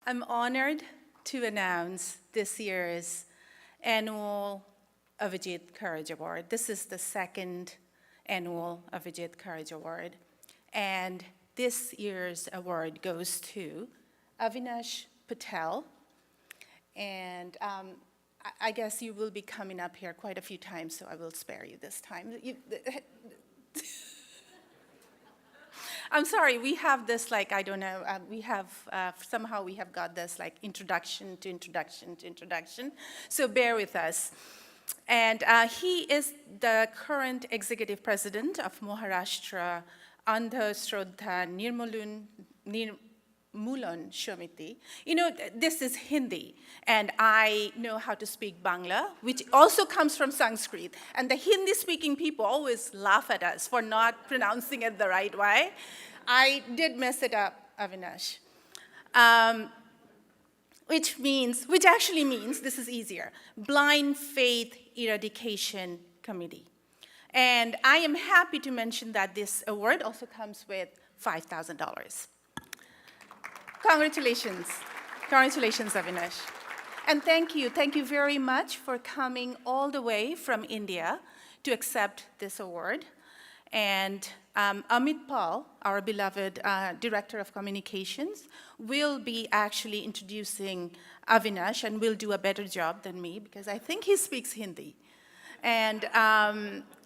I'm honored to announce this year's annual Avijit Courage Award. This is the second annual Avijit Courage Award. And this year's award goes to Avinash Patil. And I guess you will be coming up here quite a few times, so I will spare you this time. I'm sorry, we have this, like, I don't know, somehow we have got this, like, introduction to introduction to introduction, so bear with us. And he is the current executive president of Maharashtra, Andhashraddha, Nirmoolan Samiti. You know, this is Hindi, and I know how to speak Bangla, which also comes from Sanskrit. And the Hindi-speaking people always laugh at us for not pronouncing it the right way. I did mess it up, Avinash. Which actually means, this is easier, Blind Faith Eradication Committee. And I am happy to mention that this award also comes with $5,000. Congratulations. Congratulations, Avinash. And thank you very much for coming all the way from India to accept this award. And Amit Paul, our beloved Director of Communications, will be actually introducing Avinash and will do a better job than me because I think he speaks Hindi. And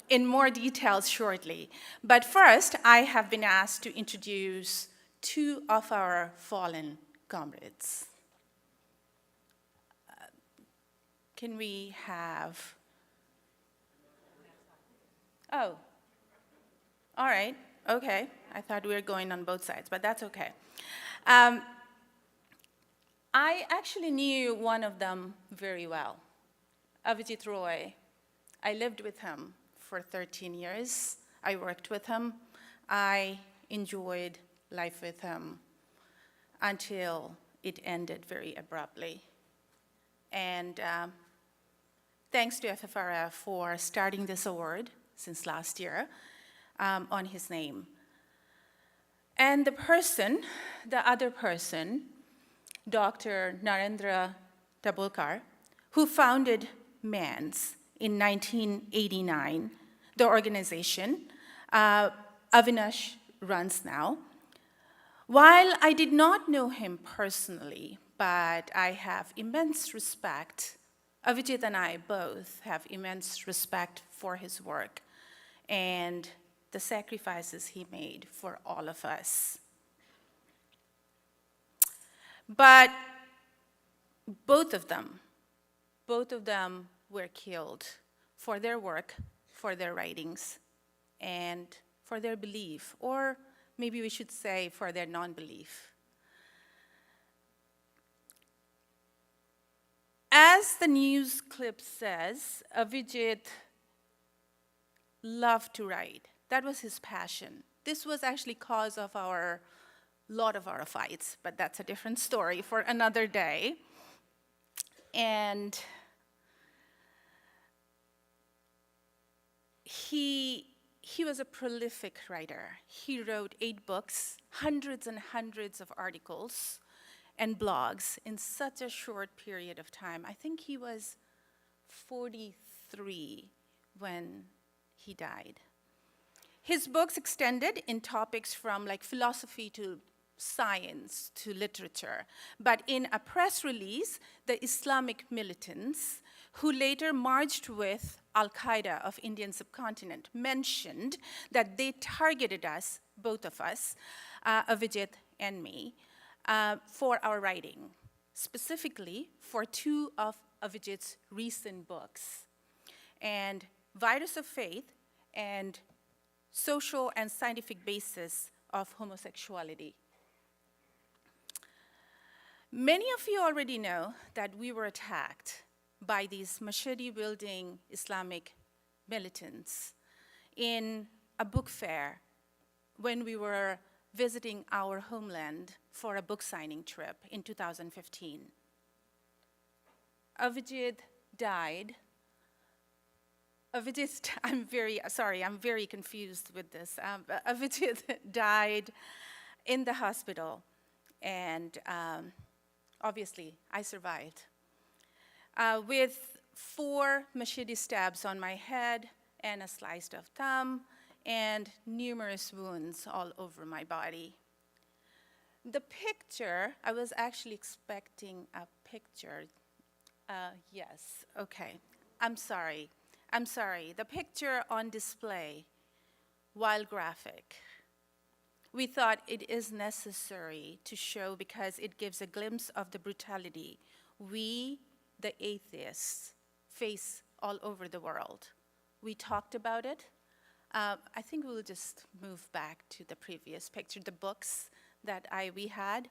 in more details shortly. But first, I have been asked to introduce two of our fallen comrades. Can we have, oh, all right, okay. I thought we were going on both sides, but that's okay. I actually knew one of them very well, Avijit Roy. I lived with him for 13 years. I worked with him. I enjoyed life with him until it ended very abruptly. And thanks to FFRF for starting this award since last year on his name. And the other person, Dr. Narendra Dabholkar, who founded MANS in 1989, the organization Avinash runs now. While I did not know him personally, but I have immense respect, Avijit and I both have immense respect for his work and the sacrifices he made for all of us. But both of them were killed for their work, for their writings, and for their belief, or maybe we should say for their non-belief. As the news clip says, Avijit loved to write. That was his passion. This was actually cause of a lot of our fights, but that's a different story for another day. And he was a prolific writer. He wrote 8 books, hundreds and hundreds of articles and blogs in such a short period of time. I think he was 43 when he died. His books extended in topics from like philosophy to science to literature. But in a press release, the Islamic militants, who later merged with Al-Qaeda of Indian subcontinent, mentioned that they targeted us, both of us, Avijit and me, for our writing, specifically for 2 of Avijit's recent books, and Virus of Faith and Social and Scientific Basis of Homosexuality. Many of you already know that we were attacked by these machete-wielding Islamic militants in a book fair when we were visiting our homeland for a book signing trip in 2015. Avijit died. I'm very confused with this. Avijit died in the hospital, and Obviously, I survived. With 4 machete stabs on my head and a sliced off thumb and numerous wounds all over my body. The picture, I was actually expecting a picture. Yes, okay. I'm sorry. The picture on display, while graphic, we thought it is necessary to show because it gives a glimpse of the brutality we, the atheists, face all over the world. We talked about it. I think we'll just move back to the previous picture, the books that we had.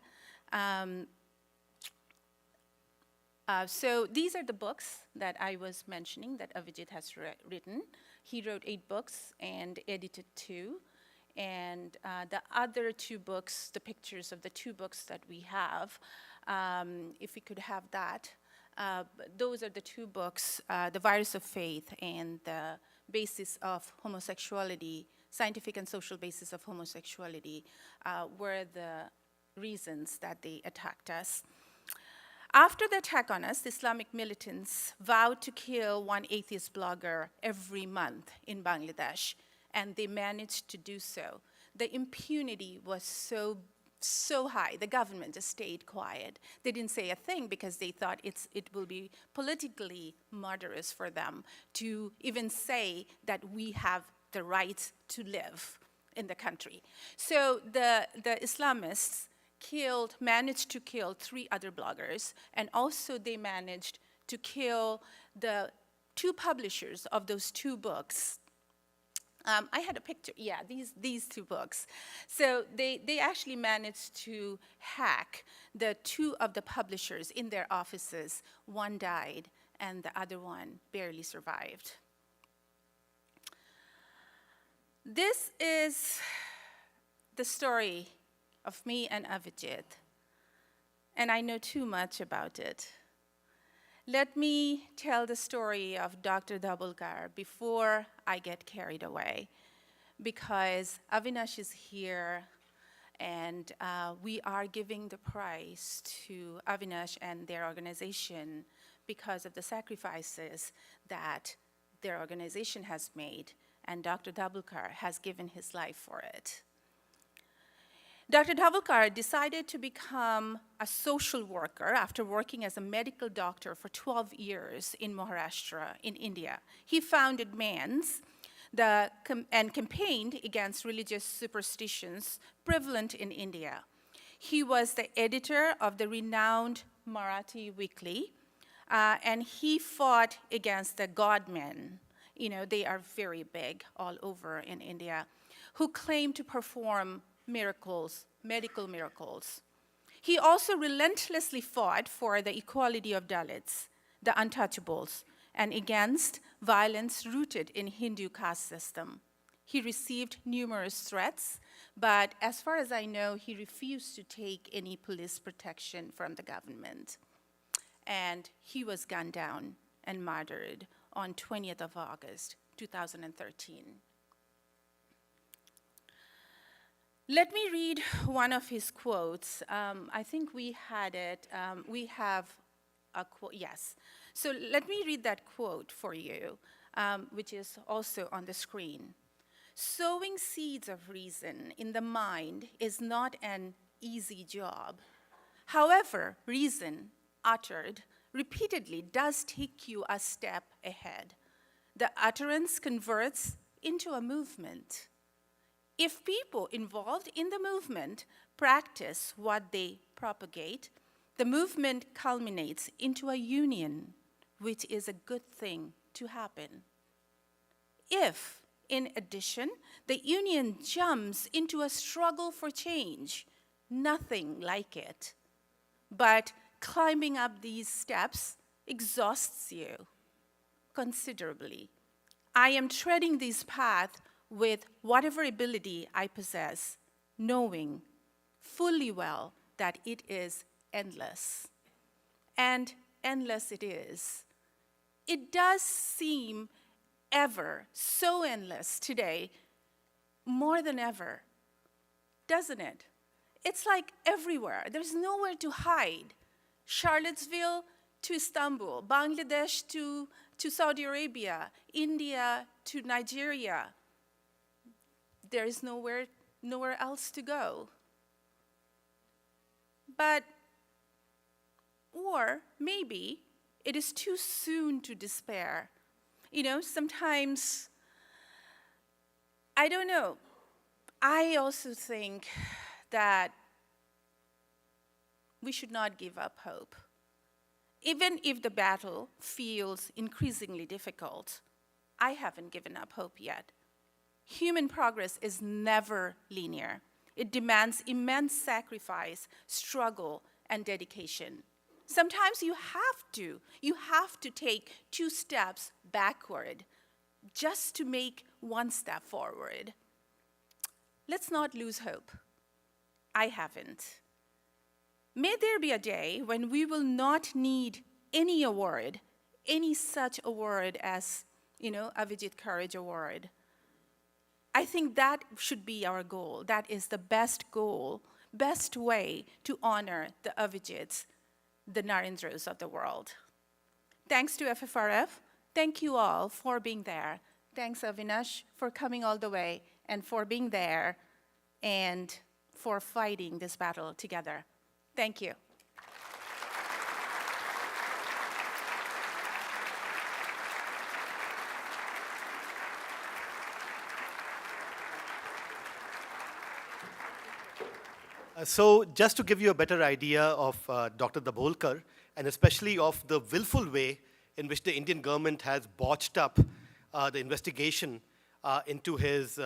So these are the books that I was mentioning that Avijit has written. He wrote 8 books and edited 2. And the other 2 books, the pictures of the 2 books that we have, if we could have that, those are the 2 books, The Virus of Faith and The Basis of Homosexuality, Scientific and Social Basis of Homosexuality, were the reasons that they attacked us. After the attack on us, the Islamic militants vowed to kill 1 atheist blogger every month in Bangladesh, and they managed to do so. The impunity was so high, the government just stayed quiet. They didn't say a thing because they thought it will be politically murderous for them to even say that we have the right to live in the country. So the Islamists managed to kill 3 other bloggers, and also they managed to kill the 2 publishers of those 2 books. I had a picture, yeah, these 2 books. So they actually managed to hack the 2 of the publishers in their offices. One died, and the other one barely survived. This is the story of me and Avijit, and I know too much about it. Let me tell the story of Dr. Dabholkar before I get carried away, because Avinash is here, and we are giving the prize to Avinash and their organization because of the sacrifices that their organization has made, and Dr. Dabholkar has given his life for it. Dr. Dabholkar decided to become a social worker after working as a medical doctor for 12 years in Maharashtra, in India. He founded MANS and campaigned against religious superstitions prevalent in India. He was the editor of the renowned Marathi weekly, and he fought against the godmen. You know, they are very big all over in India, who claim to perform miracles, medical miracles. He also relentlessly fought for the equality of Dalits, the untouchables, and against violence rooted in Hindu caste system. He received numerous threats, but as far as I know, he refused to take any police protection from the government. And he was gunned down and murdered on 20th of August, 2013. Let me read one of his quotes. I think we had it. We have a quote, yes. So let me read that quote for you, which is also on the screen. Sowing seeds of reason in the mind is not an easy job. However, reason, uttered repeatedly, does take you a step ahead. The utterance converts into a movement. If people involved in the movement practice what they propagate, the movement culminates into a union, which is a good thing to happen. If, in addition, the union jumps into a struggle for change, nothing like it. But climbing up these steps exhausts you considerably. I am treading this path with whatever ability I possess, knowing fully well that it is endless. And endless it is. It does seem ever so endless today, more than ever, doesn't it? It's like everywhere. There's nowhere to hide. Charlottesville to Istanbul, Bangladesh to Saudi Arabia, India to Nigeria. There is nowhere else to go. But, or maybe it is too soon to despair. You know, sometimes, I don't know, I also think that we should not give up hope. Even if the battle feels increasingly difficult, I haven't given up hope yet. Human progress is never linear. It demands immense sacrifice, struggle, and dedication. Sometimes you have to take 2 steps backward just to make 1 step forward. Let's not lose hope. I haven't. May there be a day when we will not need any award, any such award as, Avijit Courage Award. I think that should be our goal. That is the best goal, best way to honor the Avijits, the Narendras of the world. Thanks to FFRF. Thank you all for being there. Thanks, Avinash, for coming all the way and for being there and for fighting this battle together. Thank you. So just to give you a better idea of Dr. Dabholkar, and especially of the willful way in which the Indian government has botched up the investigation into his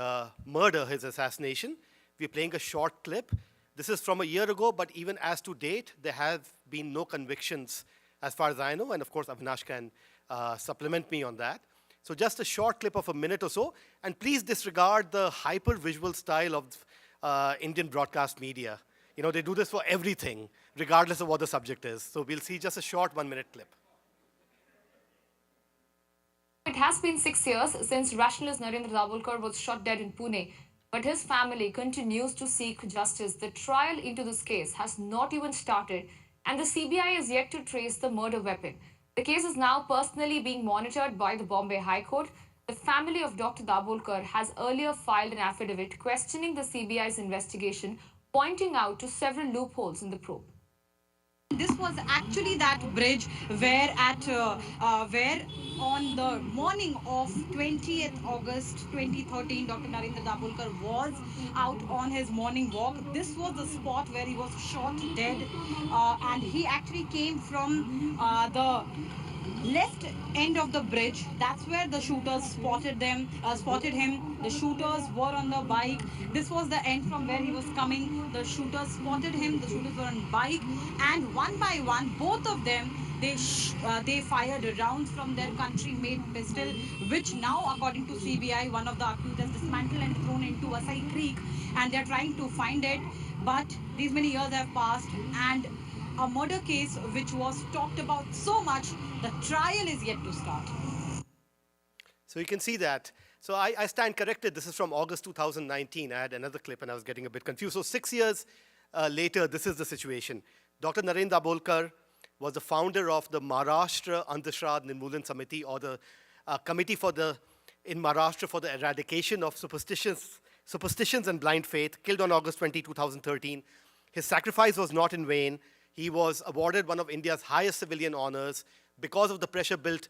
murder, his assassination, we're playing a short clip. This is from a year ago, but even as to date, there have been no convictions as far as I know, and of course Avinash can supplement me on that. So just a short clip of a minute or so, and please disregard the hyper-visual style of Indian broadcast media. They do this for everything, regardless of what the subject is. So we'll see just a short 1-minute clip. It has been 6 years since rationalist Narendra Dabholkar was shot dead in Pune, but his family continues to seek justice. The trial into this case has not even started, and the CBI is yet to trace the murder weapon. The case is now personally being monitored by the Bombay High Court. The family of Dr. Dabholkar has earlier filed an affidavit questioning the CBI's investigation, pointing out to several loopholes in the probe. This was actually that bridge where on the morning of 20th August 2013, Dr. Narendra Dabholkar was out on his morning walk. This was the spot where he was shot dead, and he actually came from the left end of the bridge. That's where the shooters spotted him. The shooters were on the bike. This was the end from where he was coming. The shooters spotted him. The shooters were on bike, and one by one, both of them, they fired rounds from their country-made pistol, which now, according to CBI, one of the accused has dismantled and thrown into Asai Creek, and they're trying to find it. But these many years have passed, and a murder case which was talked about so much, the trial is yet to start. So you can see that. So I stand corrected. This is from August 2019. I had another clip and I was getting a bit confused. So 6 years later, this is the situation. Dr. Narendra Dabholkar was the founder of the Maharashtra Andhashraddha Nirmoolan Samiti, or the committee in Maharashtra for the eradication of superstitions and blind faith, killed on August 20, 2013. His sacrifice was not in vain. He was awarded one of India's highest civilian honors. Because of the pressure built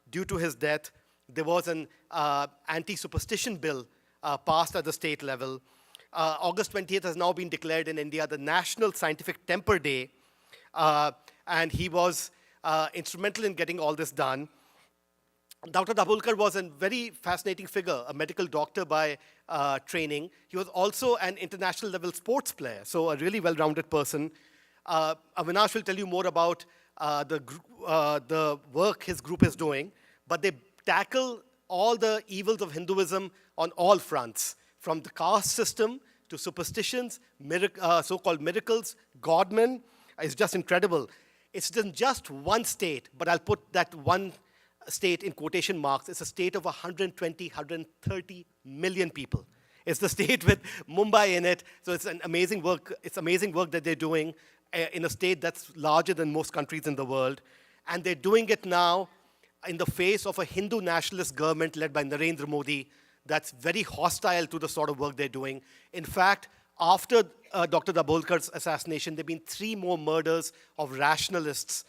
due to his death, there was an anti-superstition bill passed at the state level. August 20th has now been declared in India the National Scientific Temper Day, and he was instrumental in getting all this done. Dr. Dabholkar was a very fascinating figure, a medical doctor by training. He was also an international level sports player, so a really well-rounded person. Avinash will tell you more about the work his group is doing, but they tackle all the evils of Hinduism on all fronts, from the caste system to superstitions, so-called miracles, godmen. It's just incredible. It's in just one state, but I'll put that one state in quotation marks. It's a state of 120, 130 million people. It's the state with Mumbai in it, so it's an amazing work. It's amazing work that they're doing. in a state that's larger than most countries in the world. And they're doing it now in the face of a Hindu nationalist government led by Narendra Modi that's very hostile to the sort of work they're doing. In fact, after Dr. Dabholkar's assassination, there have been 3 more murders of rationalists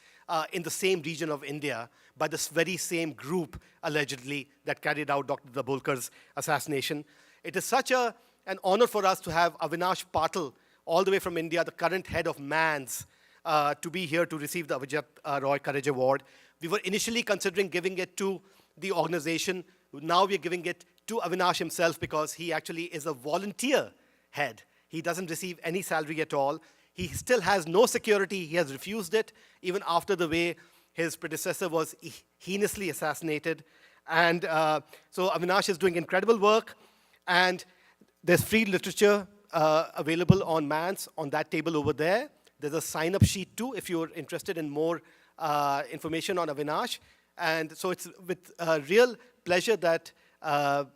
in the same region of India by this very same group, allegedly, that carried out Dr. Dabholkar's assassination. It is such an honor for us to have Avinash Patil, all the way from India, the current head of MANS, to be here to receive the Avijit Roy Courage Award. We were initially considering giving it to the organization. Now we're giving it to Avinash himself because he actually is a volunteer head. He doesn't receive any salary at all. He still has no security. He has refused it, even after the way his predecessor was heinously assassinated. And so Avinash is doing incredible work. And there's free literature available on MANS on that table over there. There's a sign-up sheet too if you're interested in more information on Avinash. And so it's with real pleasure that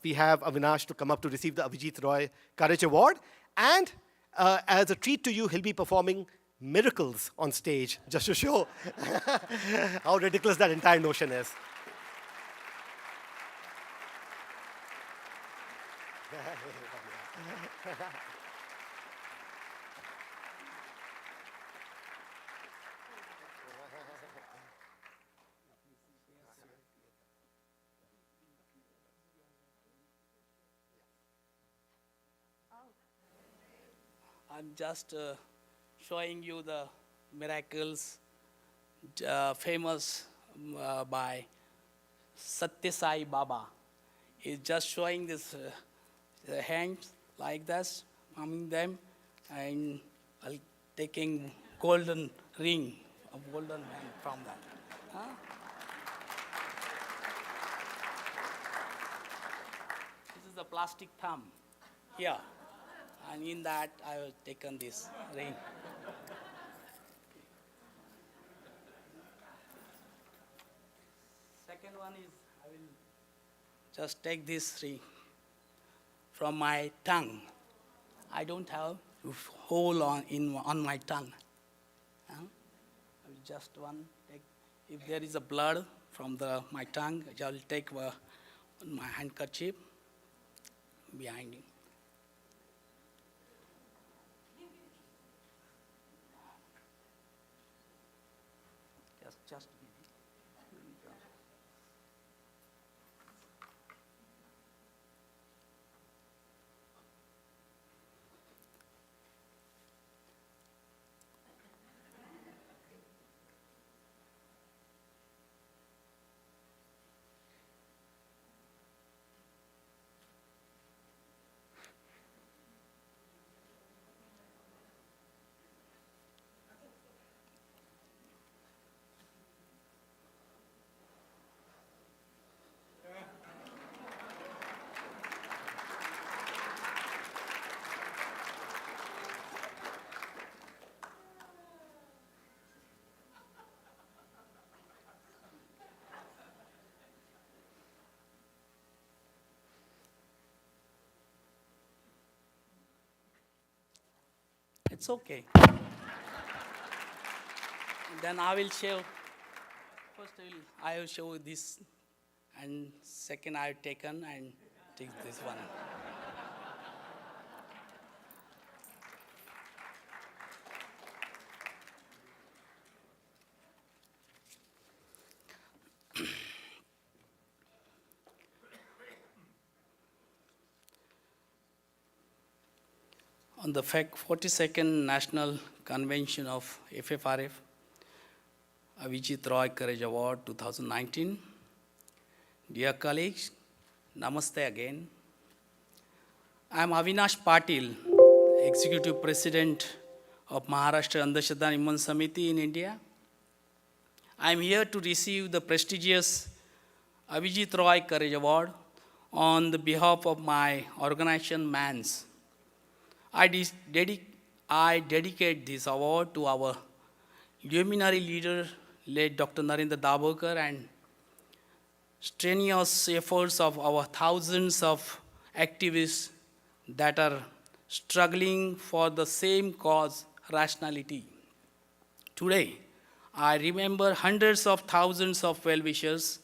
we have Avinash to come up to receive the Avijit Roy Courage Award. And as a treat to you, he'll be performing miracles on stage, just to show how ridiculous that entire notion is. I'm just showing you the miracles famous by Satya Sai Baba. He's just showing this hands like this, palming them, and taking golden ring, a golden hand from that. Huh? This is the plastic thumb here. And in that, I have taken this ring. Second one is, I will just take this ring from my tongue. I don't have to hold on my tongue. I will just take, if there is a blood from my tongue, I will take my handkerchief behind him. Just it's okay. Then I will show. First, I will show this, and second, I have taken and take this one. On the 42nd National Convention of FFRF, Avijit Roy Courage Award 2019. Dear colleagues, namaste again. I am Avinash Patil, Executive President of Maharashtra Andhashraddha Samiti in India. I am here to receive the prestigious Avijit Roy Courage Award on the behalf of my organization MANS. I dedicate this award to our luminary leader, late Dr. Narendra Dabholkar, and strenuous efforts of our thousands of activists that are struggling for the same cause, rationality. Today, I remember hundreds of thousands of well-wishers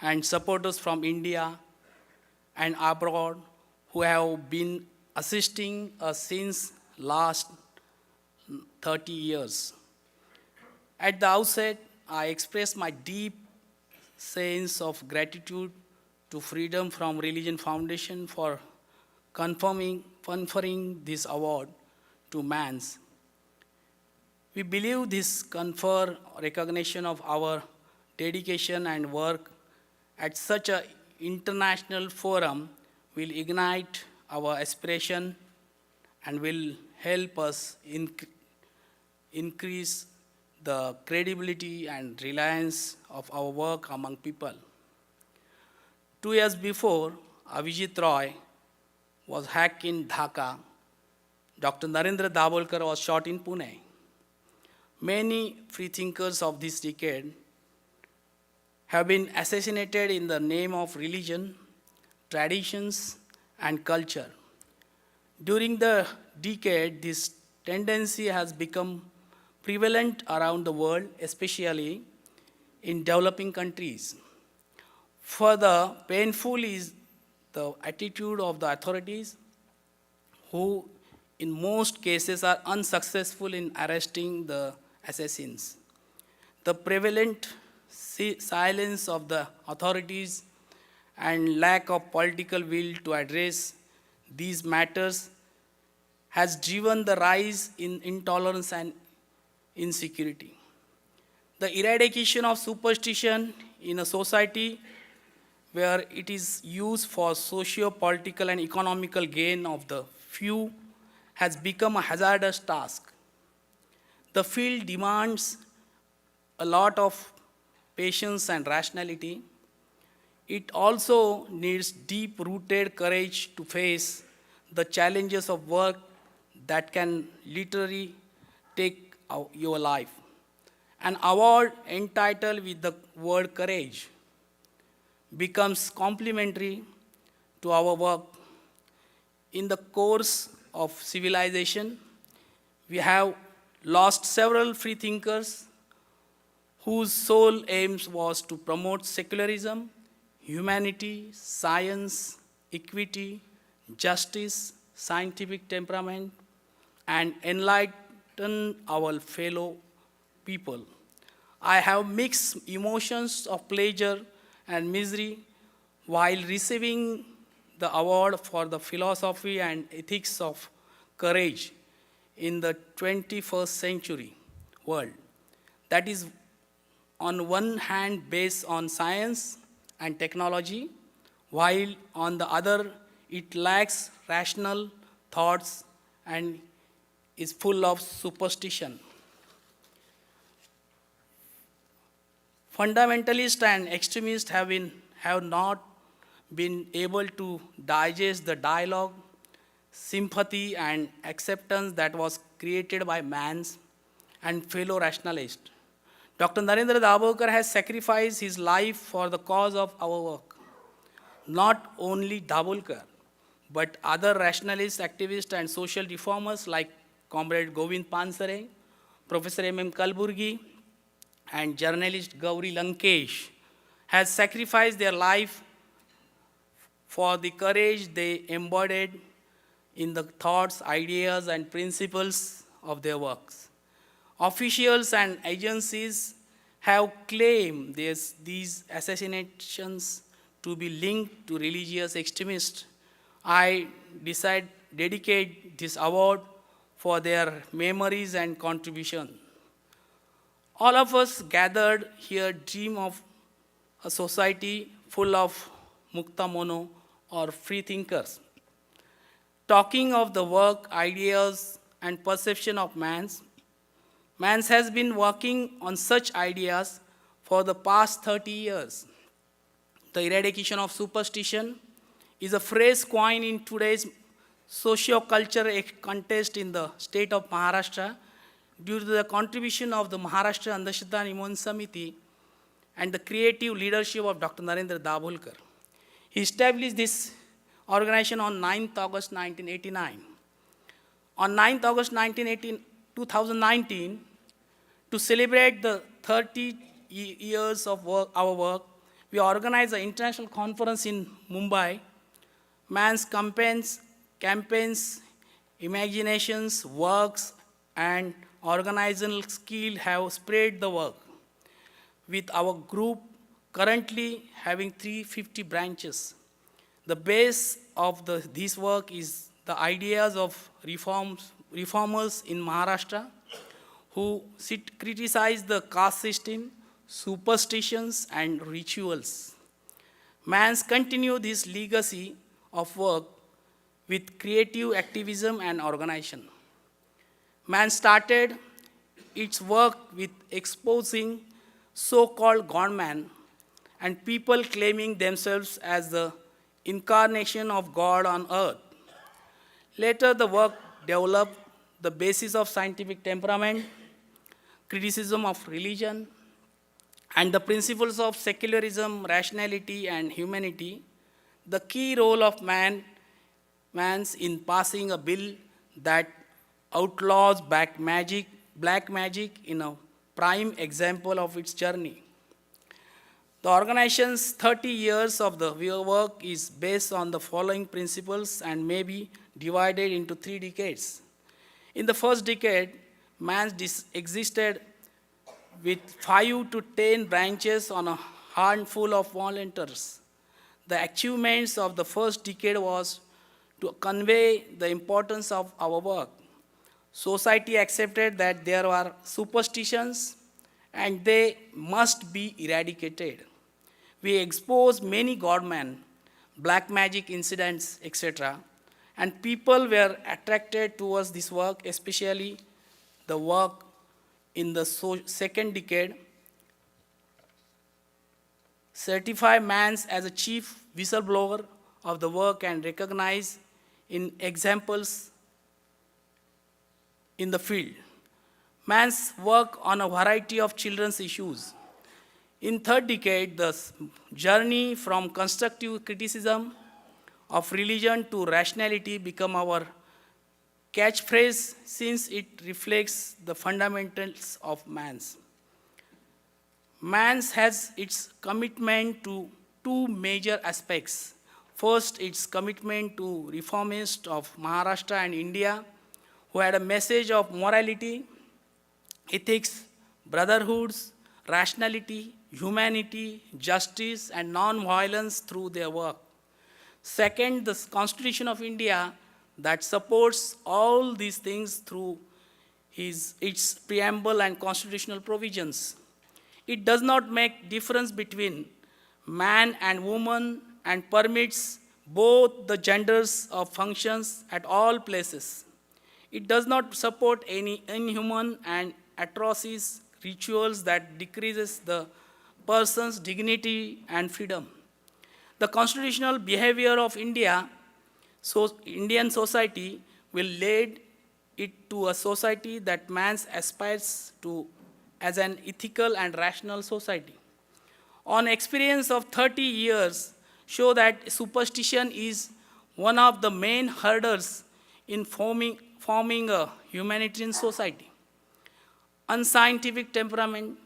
and supporters from India and abroad who have been assisting us since last 30 years. At the outset, I express my deep sense of gratitude to Freedom from Religion Foundation for conferring this award to MANS. We believe this confer recognition of our dedication and work at such an international forum will ignite our aspiration and will help us increase the credibility and reliance of our work among people. 2 years before, Avijit Roy was hacked in Dhaka. Dr. Narendra Dabholkar was shot in Pune. Many freethinkers of this decade have been assassinated in the name of religion, traditions, and culture. During the decade, this tendency has become prevalent around the world, especially in developing countries. Further painful is the attitude of the authorities, who in most cases are unsuccessful in arresting the assassins. The prevalent silence of the authorities and lack of political will to address these matters has driven the rise in intolerance and insecurity. The eradication of superstition in a society where it is used for socio-political and economical gain of the few has become a hazardous task. The field demands a lot of patience and rationality. It also needs deep-rooted courage to face the challenges of work that can literally take your life. An award entitled with the word courage becomes complementary to our work. In the course of civilization, we have lost several freethinkers whose sole aims was to promote secularism, humanity, science, equity, justice, scientific temperament, and enlighten our fellow people. I have mixed emotions of pleasure and misery while receiving the award for the philosophy and ethics of courage in the 21st century world. That is, on one hand, based on science and technology, while on the other, it lacks rational thoughts and is full of superstition. Fundamentalists and extremists have not been able to digest the dialogue, sympathy, and acceptance that was created by MANS and fellow rationalists. Dr. Narendra Dabholkar has sacrificed his life for the cause of our work. Not only Dabholkar, but other rationalists, activists, and social reformers like Comrade Govind Pansare, Professor M.M. Kalburgi, and journalist Gauri Lankesh has sacrificed their life for the courage they embodied in the thoughts, ideas, and principles of their works. Officials and agencies have claimed these assassinations to be linked to religious extremists. I dedicate this award for their memories and contribution. All of us gathered here dream of a society full of Mukta Mono or free thinkers. Talking of the work, ideas, and perception of MANS has been working on such ideas for the past 30 years. The eradication of superstition is a phrase coined in today's socio-cultural contest in the state of Maharashtra due to the contribution of the Maharashtra Andhashraddha Nirmoolan Samiti and the creative leadership of Dr. Narendra Dabholkar. He established this organization on 9th August 1989. On 9th August 2019, To celebrate the 30 years of our work, we organized an international conference in Mumbai. Man's campaigns, imaginations, works, and organizational skill have spread the work. With our group currently having 350 branches. The base of this work is the ideas of reformers in Maharashtra who criticize the caste system, superstitions, and rituals. Mans continue this legacy of work with creative activism and organization. Man started its work with exposing so-called God-man and people claiming themselves as the incarnation of God on earth. Later, the work developed the basis of scientific temperament, criticism of religion, and the principles of secularism, rationality, and humanity. The key role of man's in passing a bill that outlaws black magic in a prime example of its journey. The organization's 30 years of the work is based on the following principles and may be divided into 3 decades. In the first decade, man existed with 5 to 10 branches on a handful of volunteers. The achievements of the first decade was to convey the importance of our work. Society accepted that there were superstitions and they must be eradicated. We exposed many godmen, black magic incidents, etc. And people were attracted towards this work, especially the work in the second decade. Certify Mans as a chief whistleblower of the work and recognize in examples in the field. Mans work on a variety of children's issues. In third decade, the journey from constructive criticism of religion to rationality become our catchphrase since it reflects the fundamentals of man's. Man's has its commitment to 2 major aspects. First, its commitment to reformists of Maharashtra and India who had a message of morality, ethics, brotherhoods, rationality, humanity, justice, and non-violence through their work. Second, the Constitution of India that supports all these things through its preamble and constitutional provisions. It does not make difference between man and woman and permits both the genders of functions at all places. It does not support any inhuman and atrocious rituals that decreases the person's dignity and freedom. The constitutional behavior of Indian society will lead it to a society that man aspires to as an ethical and rational society. On experience of 30 years show that superstition is one of the main hurdles in forming a humanitarian society. Unscientific temperament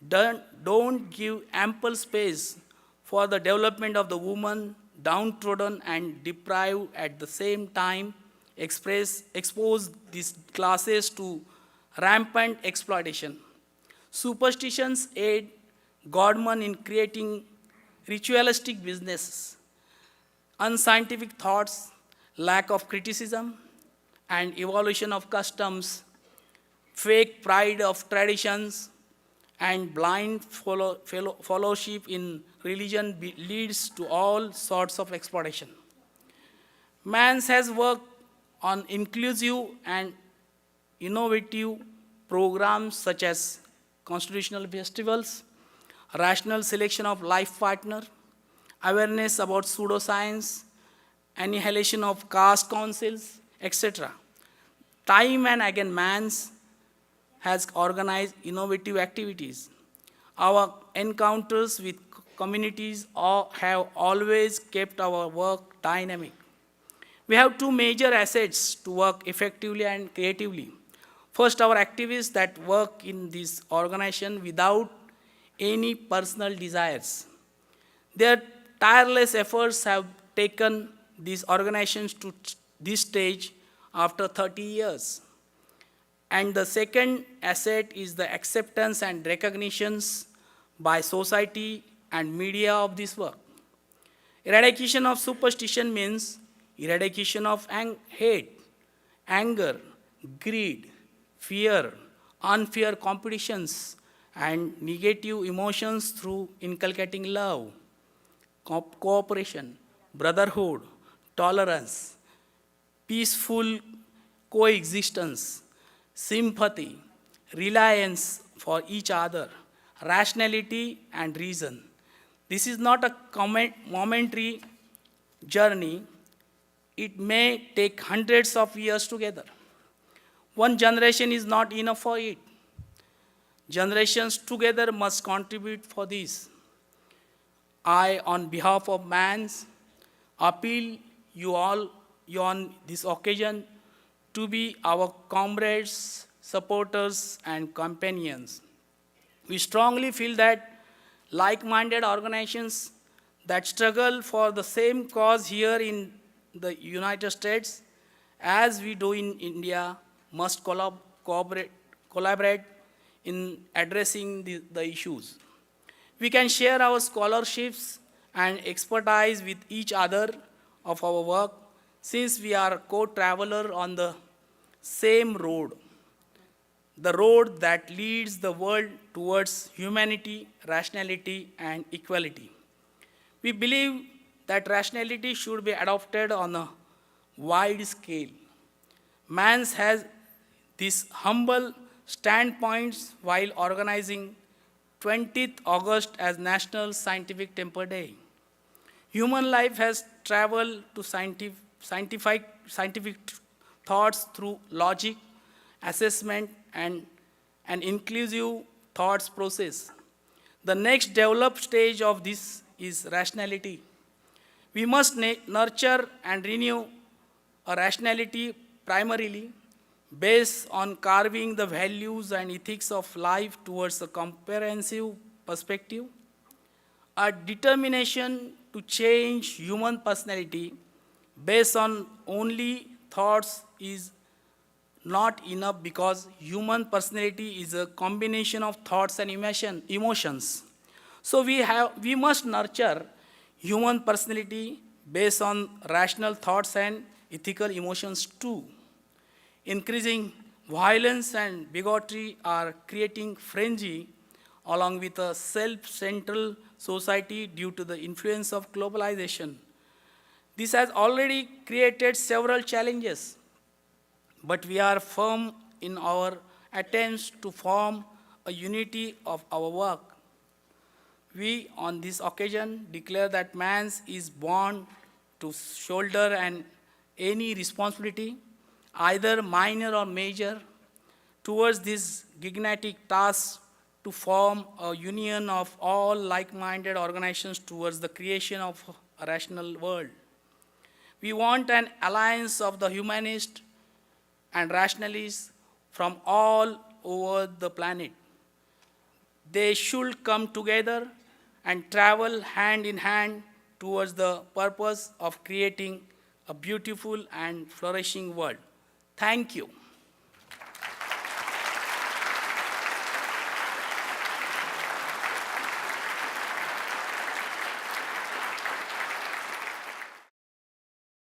don't give ample space for the development of the woman, downtrodden and deprived at the same time, expose these classes to rampant exploitation. Superstitions aid godmen in creating ritualistic businesses. Unscientific thoughts, lack of criticism, and evolution of customs, fake pride of traditions, and blind fellowship in religion leads to all sorts of exploitation. Man has worked on inclusive and innovative programs such as constitutional festivals, rational selection of life partner, awareness about pseudoscience, annihilation of caste councils, etc. Time and again, man has organized innovative activities. Our encounters with communities have always kept our work dynamic. We have 2 major assets to work effectively and creatively. First, our activists that work in this organization without any personal desires. Their tireless efforts have taken these organizations to this stage after 30 years. And the second asset is the acceptance and recognitions by society and media of this work. Eradication of superstition means eradication of hate, anger, greed, fear, unfair competitions, and negative emotions through inculcating love, cooperation, brotherhood, tolerance, peaceful coexistence, sympathy, reliance for each other, rationality, and reason. This is not a momentary journey. It may take hundreds of years together. One generation is not enough for it. Generations together must contribute for this. I, on behalf of man's, appeal you all you on this occasion to be our comrades, supporters, and companions. We strongly feel that like-minded organizations that struggle for the same cause here in the United States as we do in India must collaborate in addressing the issues. We can share our scholarships and expertise with each other of our work since we are co-traveler on the same road, the road that leads the world towards humanity, rationality, and equality. We believe that rationality should be adopted on a wide scale. Man has these humble standpoints while organizing 20th August as National Scientific Temper Day. Human life has traveled to scientific thoughts through logic, assessment, and an inclusive thoughts process. The next developed stage of this is rationality. We must nurture and renew a rationality primarily based on carving the values and ethics of life towards a comprehensive perspective. A determination to change human personality based on only thoughts is not enough because human personality is a combination of thoughts and emotions. So we must nurture human personality based on rational thoughts and ethical emotions too. Increasing violence and bigotry are creating frenzy along with a self-central society due to the influence of globalization. This has already created several challenges, but we are firm in our attempts to form a unity of our work. We, on this occasion, declare that man is born to shoulder any responsibility, either minor or major, towards this gigantic task to form a union of all like-minded organizations towards the creation of a rational world. We want an alliance of the humanists and rationalists from all over the planet. They should come together and travel hand in hand towards the purpose of creating a beautiful and flourishing world. Thank you.